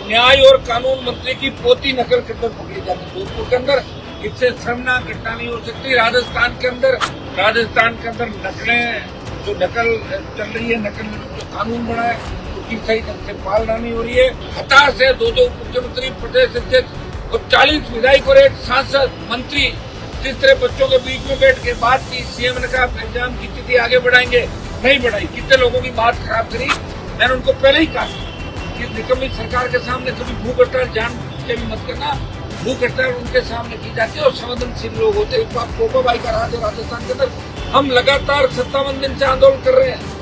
न्याय और कानून मंत्री की पोती नकल करके पकड़ी जाती जोधपुर के अंदर। इससे शर्मनाक घटना नहीं हो सकती। राजस्थान के अंदर नकलें जो नकल चल रही है, नकल जो कानून बना है उसकी सही ढंग से पालना नहीं हो रही है। हताश है दो मुख्यमंत्री, प्रदेश अध्यक्ष और 40 विधायक और एक सांसद मंत्री जिस तरह बच्चों के बीच में बैठ के बात की। सीएम ने कहा एग्जाम की तिथि आगे बढ़ाएंगे, नहीं बढ़ाई। कितने लोगों की बात खराब करी। मैंने उनको पहले ही कहा कि निकम्मी सरकार के सामने कभी भूख हड़ताल जान के भी मत करना। भूख हड़ताल उनके सामने की जाती है और संवेदनशील लोग होते हैं। पोपा भाई का राज है राजस्थान के अंदर। हम लगातार 57 दिन से आंदोलन कर रहे हैं।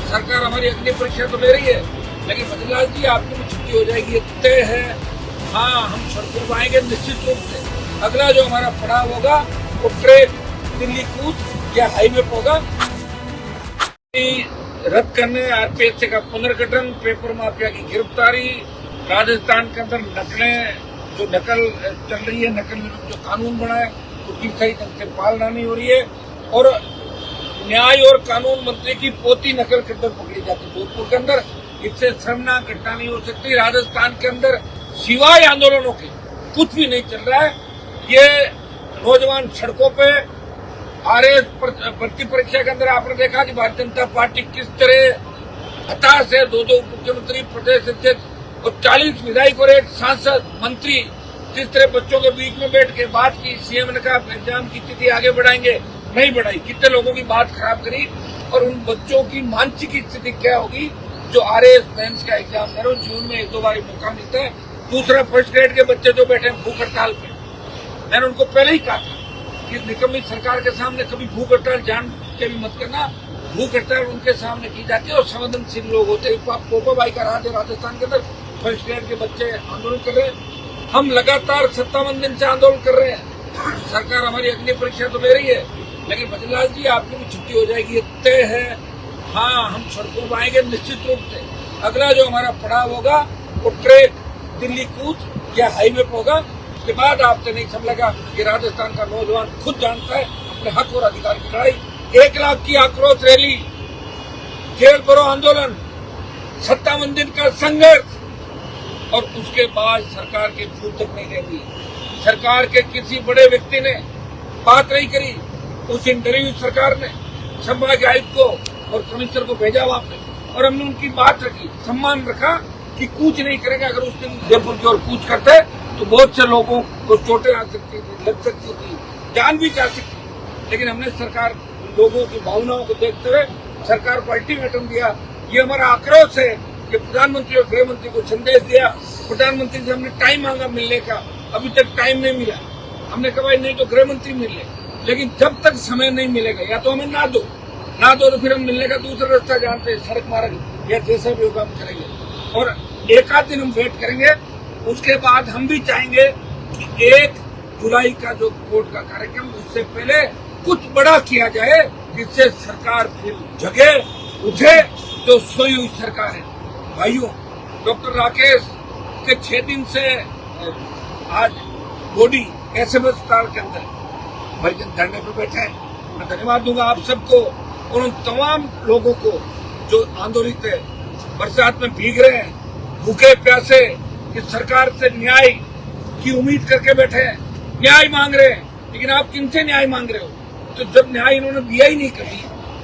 सरकार हमारी अग्नि परीक्षा तो ले रही है, लेकिन बजलाल जी आपकी भी छुट्टी हो जाएगी, ये तय है। हाँ, हम सड़कों पर आएंगे निश्चित रूप से। अगला जो हमारा पड़ाव होगा वो ट्रेन दिल्ली कूच या हाईवे पर होगा। रद्द करने, आरपीएससी का पुनर्गठन, पेपर माफिया की गिरफ्तारी, राजस्थान के अंदर नकलें जो नकल चल रही है, नकल जो कानून बना है उसकी सही ढंग से पालना नहीं हो रही है। और न्याय और कानून मंत्री की पोती नकल करके पकड़ी जाती जोधपुर के अंदर। इससे शर्मनाक घटना नहीं हो सकती। राजस्थान के अंदर सिवाय आंदोलनों के कुछ भी नहीं चल रहा है। ये नौजवान सड़कों पे आरएएस भर्ती परीक्षा के अंदर आपने देखा कि भारतीय जनता पार्टी किस तरह हताश है दो मुख्यमंत्री, प्रदेश अध्यक्ष और 40 विधायक और एक सांसद मंत्री जिस तरह बच्चों के बीच में बैठ के बात की। सीएम ने कहा एग्जाम की तिथि आगे बढ़ाएंगे, नहीं बढ़ाई। कितने लोगों की बात खराब करी। और उन बच्चों की मानसिक स्थिति क्या होगी जो आरएएस मेंस का एग्जाम दे रहे हो। जीवन में एक दो बार मौका मिलता है। दूसरा, फर्स्ट ग्रेड के बच्चे जो बैठे हैं भूख हड़ताल पे, मैंने उनको पहले ही कहा था कि निकम्मी सरकार के सामने कभी भूख हड़ताल जान के भी मत करना। भूख हड़ताल उनके सामने की जाती है और संवेदनशील लोग होते हैं। पोपा भाई का राज है राजस्थान के अंदर। फर्स्ट ग्रेड के बच्चे आंदोलन कर रहे हैं। हम लगातार 57 दिन से आंदोलन कर रहे हैं। सरकार हमारी अग्नि परीक्षा तो ले रही है, लेकिन बजलाल जी आपकी भी छुट्टी हो जाएगी, ये तय है। हाँ, हम सड़कों पर आएंगे निश्चित रूप से। अगला जो हमारा पड़ाव होगा वो ट्रेन दिल्ली कूच या हाईवे पर होगा। उसके बाद आपसे नहीं समझेगा कि राजस्थान का नौजवान खुद जानता है अपने हक और अधिकार की लड़ाई। 1 लाख की आक्रोश रैली, जेल भरो आंदोलन, 57 दिन का संघर्ष और उसके बाद सरकार की छूट तक नहीं रहती। सरकार के किसी बड़े व्यक्ति ने बात नहीं करी। उस इंटरव्यू सरकार ने संभाग आयुक्त को और कमिश्नर को भेजा वहां पे और हमने उनकी बात रखी, सम्मान रखा कि कूच नहीं करेंगे। अगर उस दिन जयपुर की ओर कूच करते तो बहुत से लोगों को चोटें आ सकती थी, लग सकती थी, जान भी जा सकती थी। लेकिन हमने सरकार लोगों की भावनाओं को देखते हुए सरकार को अल्टीमेटम दिया। ये हमारा आक्रोश है कि प्रधानमंत्री और गृह मंत्री को संदेश दिया। प्रधानमंत्री से हमने टाइम मांगा मिलने का, अभी तक टाइम नहीं मिला। हमने कहा नहीं तो गृह मंत्री मिल ले, लेकिन जब तक समय नहीं मिलेगा या तो हमें ना दो तो फिर हम मिलने का दूसरा रास्ता जानते हैं, सड़क मार्ग या जैसा भी होगा हम करेंगे। और एक आध दिन हम वेट करेंगे। उसके बाद हम भी चाहेंगे कि 1 जुलाई का जो कोर्ट का कार्यक्रम, उससे पहले कुछ बड़ा किया जाए जिससे सरकार फिर जगे उठे। जो सोई हुई सरकार है भाइयों, डॉक्टर राकेश के 6 दिन से आज बॉडी एसएमएस अस्पताल के अंदर मरीजन धरने पर बैठे हैं। मैं धन्यवाद दूंगा आप सबको और उन तमाम लोगों को जो आंदोलित है, बरसात में भीग रहे हैं, भूखे प्यासे, कि सरकार से न्याय की उम्मीद करके बैठे हैं, न्याय मांग रहे हैं। लेकिन आप किनसे न्याय मांग रहे हो? तो जब न्याय इन्होंने दिया ही नहीं कभी,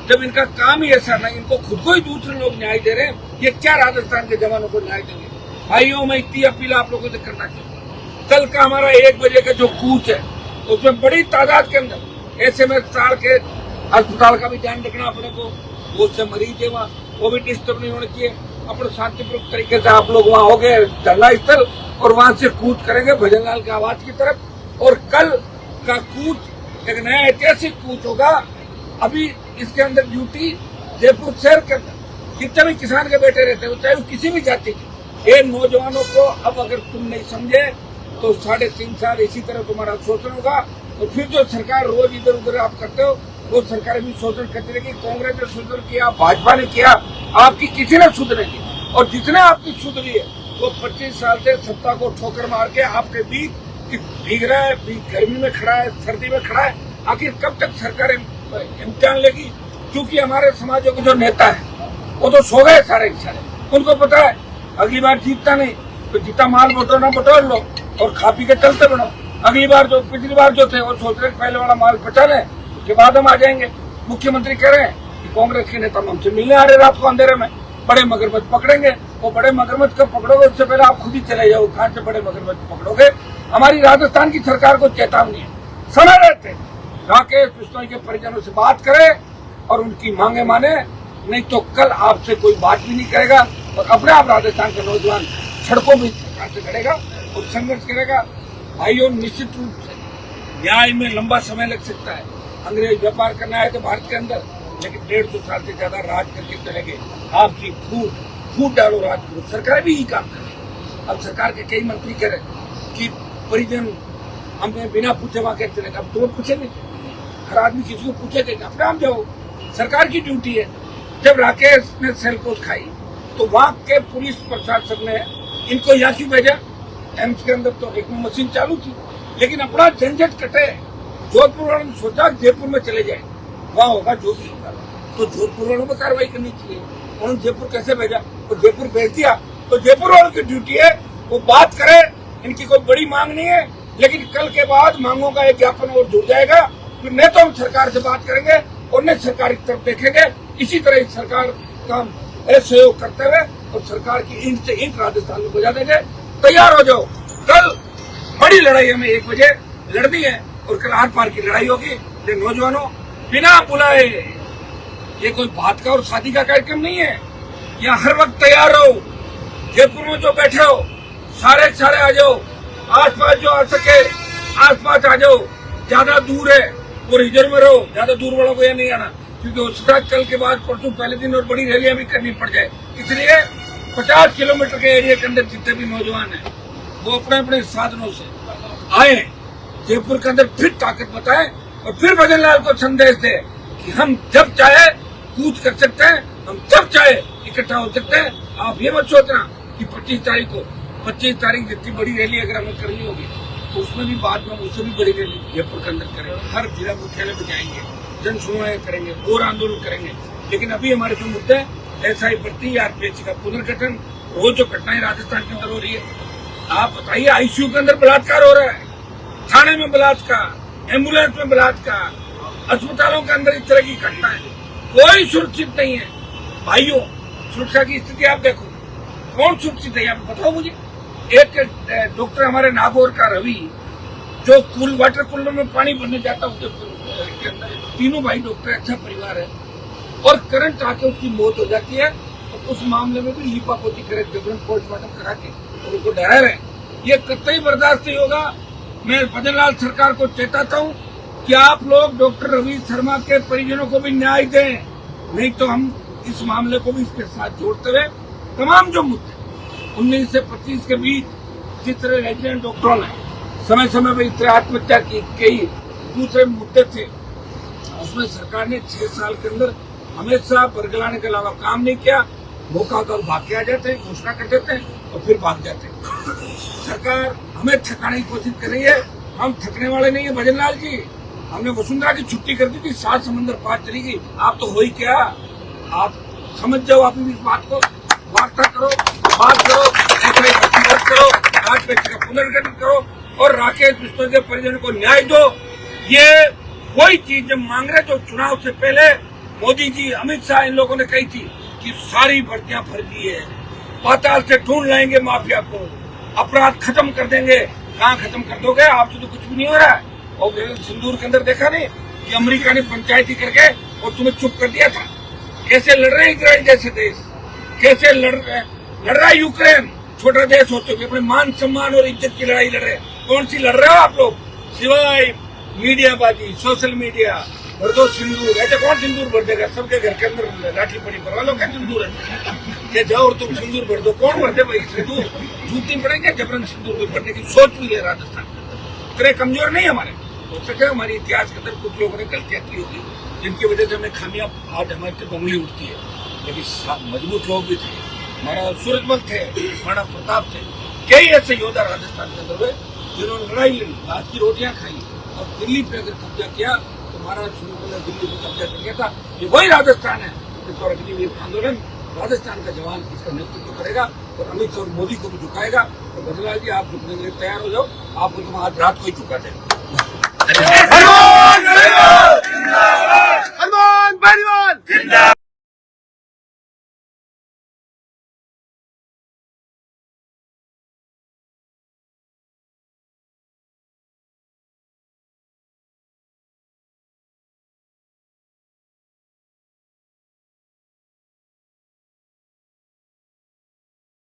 जब इनका काम ही ऐसा नहीं, इनको खुद को ही दूसरे लोग न्याय दे रहे हैं, ये क्या राजस्थान के जवानों को न्याय देंगे? भाइयों, मैं इतनी अपील आप लोगों से करना चाहता हूँ। कल का हमारा 1 बजे का जो कूच है उसमें बड़ी तादाद के अंदर एसएमएस अस्पताल का भी ध्यान रखना अपने को। बहुत से मरीज है वहाँ, वो भी डिस्टर्ब नहीं होने चाहिए। अपने शांतिपूर्वक तरीके से आप लोग वहाँ हो गए धरना स्थल और वहां से कूच करेंगे भजनलाल की आवाज की तरफ। और कल का कूच एक नया ऐतिहासिक कूच होगा। अभी इसके अंदर ड्यूटी जयपुर शहर के अंदर जितने भी किसान के बेटे रहते हैं, चाहे वो किसी भी जाति के, ये नौजवानों को अब अगर तुम नहीं समझे तो 3.5 साल इसी तरह तुम्हारा शोषण होगा। और फिर जो सरकार रोज इधर उधर आप करते हो, वो सरकार भी शोषण करती रहेगी। कांग्रेस ने शोषण किया, भाजपा ने किया, आपकी किसी ने सुधरेगी। और जितने आपकी सुधरी है वो 25 साल से सत्ता को ठोकर मार के आपके बीच भीग रहा है, गर्मी में खड़ा है, सर्दी में खड़ा है। आखिर कब तक सरकार इम्तिहान लेगी? क्योंकि हमारे समाजों के जो नेता है वो तो सो गए सारे। उनको पता है अगली बार जीतता नहीं, तो जितना माल बटोरना बटोर लो और खा पी के चलते बढ़ो। अगली बार जो पिछली बार जो थे वो सोच रहे पहले वाला माल बचा लें, उसके बाद हम आ जाएंगे। मुख्यमंत्री कह रहे हैं कि कांग्रेस के नेता हमसे मिलने आ रहे रात को अंधेरे में, बड़े मगरमच्छ पकड़ेंगे। वो बड़े मगरमच्छ कब पकड़ोगे, उससे पहले आप खुद ही चले जाओ, कहां से बड़े मगरमच्छ पकड़ोगे। हमारी राजस्थान की सरकार को चेतावनी है, समय रहते राकेश बिश्नोई के परिजनों से बात करें और उनकी मांगे माने, नहीं तो कल आपसे कोई बात भी नहीं करेगा और अपने आप राजस्थान के नौजवान सड़कों में सरकार से लड़ेगा और संघर्ष करेगा। भाइयों, निश्चित रूप से न्याय में लंबा समय लग सकता है। अंग्रेज व्यापार करना है तो भारत के अंदर, लेकिन 150 साल से ज्यादा राज करके चलेंगे। आपसी फूट डालो राज करो। सरकार भी यही काम कर रही है। अब सरकार के कई मंत्री कह रहे कि परिजन हमें बिना पूछे वहां कैसे चलेगा। अब तो पूछेंगे, हर आदमी किसी को पूछेगा, अपने आप जाओ, सरकार की ड्यूटी है। जब राकेश ने सेलपोस खाई तो वहां के पुलिस प्रशासन ने इनको यहाँ क्यों भेजा। एम्स के अंदर तो एक मशीन चालू थी, लेकिन अपना झंझट कटे। जोधपुर वालों ने सोचा जयपुर में चले जाए, वहां होगा जो भी होगा। तो जोधपुर वालों को कार्रवाई करनी चाहिए। उन्होंने जयपुर कैसे भेजा, तो जयपुर भेज दिया। तो जयपुर वालों की ड्यूटी है वो बात करे। इनकी कोई बड़ी मांग नहीं है, लेकिन कल के बाद मांगों का एक ज्ञापन और जुड़ जाएगा। फिर न तो हम सरकार से बात करेंगे और न सरकार की तरफ देखेंगे। इसी तरह सरकार का सहयोग करते हुए और सरकार की ईंट से ईंट राजस्थान में बजा देंगे। तैयार हो जाओ, कल बड़ी लड़ाई हमें 1 बजे लड़नी है और कल आर पार की लड़ाई होगी। ये नौजवानों, बिना बुलाए, ये कोई बात का और शादी का कार्यक्रम नहीं है। यहाँ हर वक्त तैयार रहो। जयपुर में जो बैठे हो सारे आ जाओ, आसपास जो आ सके आसपास आ जाओ। ज्यादा दूर है वो रिजर्व में रहो, ज्यादा दूर वालों को यह नहीं आना, क्योंकि उसका कल के बाद परसों पहले दिन और बड़ी रैलियां भी करनी पड़ जाए। इसलिए 50 किलोमीटर के एरिया के अंदर जितने भी नौजवान हैं वो अपने अपने साधनों से आए, जयपुर के अंदर फिर ताकत बताएं और फिर भजन लाल को संदेश दे कि हम जब चाहे कूच कर सकते हैं, हम जब चाहे इकट्ठा हो सकते हैं। आप ये मत सोचना कि 25 तारीख जितनी बड़ी रैली अगर हमें करनी होगी तो उसमें भी बाद में उससे भी बड़ी रैली जयपुर के अंदर करेंगे। हर जिला मुख्यालय में जाएंगे, जन सुनवाई करेंगे और आंदोलन करेंगे। लेकिन अभी हमारे जो मुद्दे SI भर्ती, आरपीएससी का पुनर्गठन, रोज जो घटनाएं राजस्थान के अंदर हो रही है, आप बताइए। ICU के अंदर बलात्कार हो रहा है, थाने में बलात्कार, एम्बुलेंस में बलात्कार, अस्पतालों के अंदर इस तरह की घटनाएं, कोई सुरक्षित नहीं है। भाइयों, सुरक्षा की स्थिति आप देखो, कौन सुरक्षित है आप बताओ मुझे। एक डॉक्टर हमारे नागौर का रवि, जो वाटर कूलर में पानी भरने जाता है, के अंदर तीनों भाई डॉक्टर, अच्छा परिवार है, और करंट आके उसकी मौत हो जाती है। तो उस मामले में भी लीपापोती करे, जबरन पोस्टमार्टम करा के उनको डरा रहे। ये कतई बर्दाश्त नहीं होगा। मैं भजन लाल सरकार को चेताता हूँ कि आप लोग डॉक्टर रवि शर्मा के परिजनों को भी न्याय दें, नहीं तो हम इस मामले को भी इसके साथ जोड़ते हुए तमाम जो मुद्दे 19 से 25 के बीच जिस तरह रेजिडेंट डॉक्टरों ने समय समय पर इस तरह आत्महत्या की, कई दूसरे मुद्दे थे, उसमें सरकार ने 6 साल के अंदर हमेशा बरगलाने के अलावा काम नहीं किया। मौका कर भाग के आ जाते हैं, घोषणा कर देते हैं और फिर भाग जाते हैं। सरकार हमें थकाने की कोशिश कर रही है, हम थकने वाले नहीं है भजन लाल जी। हमने वसुंधरा की छुट्टी कर दी थी, 7 समंदर पार चली गई। आप तो हो ही क्या, आप समझ जाओ। आप इस बात को वार्ता करो, बात करो, करो, राजपेक्ष का पुनर्गठन करो और राकेश बिश्नोई के परिजनों को न्याय दो। ये वही चीज जब मांग रहे जो चुनाव से पहले मोदी जी, अमित शाह, इन लोगों ने कही थी कि सारी भर्तियां फर्जी है, पाताल से ढूंढ लाएंगे माफिया को, अपराध खत्म कर देंगे। कहाँ खत्म कर दोगे, आपसे तो कुछ भी नहीं हो रहा है। और सिंदूर के अंदर देखा नहीं कि अमेरिका ने पंचायती करके और तुम्हें चुप कर दिया था। कैसे लड़ रहे हैं इजराइल जैसे देश, कैसे लड़ रहा है यूक्रेन, छोटा देश होते हुए अपने मान सम्मान और इज्जत की लड़ाई लड़ रहे हैं। कौन सी लड़ रहे हो आप लोग, सिवाय मीडियाबाजी, सोशल मीडिया, भर दो सिंदूर। ऐसे कौन सिंदूर भर देगा, सबके घर के अंदर लाठी पड़ी पर वालों का सिंदूर है, जाओ और तुम सिंदूर भर दो। कौन भर दे भाई सिंदूर, जूती पड़ेंगे जबरन सिंदूर भरने की सोच भी है राजस्थान के अंदर। इतने कमजोर नहीं हमारे, हो सके हमारी इतिहास के अंदर कुछ लोगों ने गलतियां की होगी जिनकी वजह से हमें खामियां आज हमारे तक उंगली उठती है। लेकिन मजबूत लोग भी थे, हमारा सूरजमल थे, हमारा प्रताप थे, कई ऐसे योद्धा राजस्थान के अंदर हुए जिन्होंने लड़ाई लड़ी, आज की रोटियां खाई और दिल्ली पे अगर कब्जा किया तो महाराज शुरू दिल्ली पे कब्जा कर गया था। ये वही राजस्थान है जिस पर अग्निवीर आंदोलन राजस्थान का जवान इसका नेतृत्व करेगा और अमित शाह और मोदी को भी झुकाएगा। तो बदलाव जी, आप झुकने के लिए तैयार हो जाओ, आपको तो आज रात को ही झुका देगा।